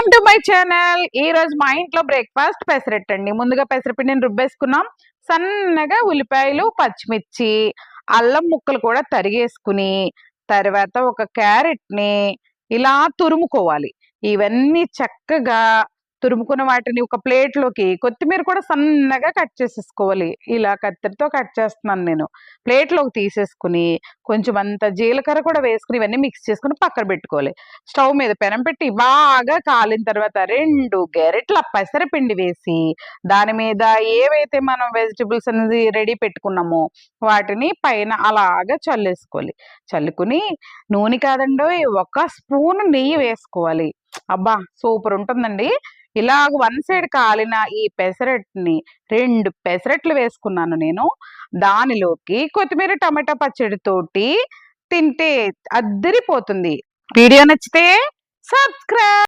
Welcome to my channel. ఈ రోజు మా ఇంట్లో బ్రేక్ఫాస్ట్ పెసరట్టు అండి. ముందుగా పెసరపిండిని రుబ్బేసుకున్నాం. సన్నగా ఉల్లిపాయలు, పచ్చిమిర్చి, అల్లం ముక్కలు కూడా తరిగేసుకుని, తర్వాత ఒక క్యారెట్ ని ఇలా తురుముకోవాలి. ఇవన్నీ చక్కగా తురుముకున్న వాటిని ఒక ప్లేట్ లోకి, కొత్తిమీర కూడా సన్నగా కట్ చేసేసుకోవాలి. ఇలా కత్తిరితో కట్ చేస్తున్నాను నేను. ప్లేట్ లోకి తీసేసుకుని కొంచెం అంత జీలకర్ర కూడా వేసుకుని ఇవన్నీ మిక్స్ చేసుకుని పక్కన పెట్టుకోవాలి. స్టవ్ మీద పెనం పెట్టి బాగా కాలిన తర్వాత 2 గెరిట్ల పెసరపిండి వేసి, దాని మీద ఏవైతే మనం వెజిటబుల్స్ అనేది రెడీ పెట్టుకున్నామో వాటిని పైన అలాగా చల్లేసుకోవాలి. చల్లుకుని నూనె కాదండోయ్, 1 స్పూన్ నెయ్యి వేసుకోవాలి. అబ్బా సూపర్ ఉంటుందండి. ఇలాగ వన్ సైడ్ కాలిన ఈ పెసరట్టుని 2 పెసరట్లు వేసుకున్నాను నేను. దానిలోకి కొత్తిమీర టమాటా పచ్చడితోటి తింటే అద్దరిపోతుంది. వీడియో నచ్చితే సబ్స్క్రైబ్.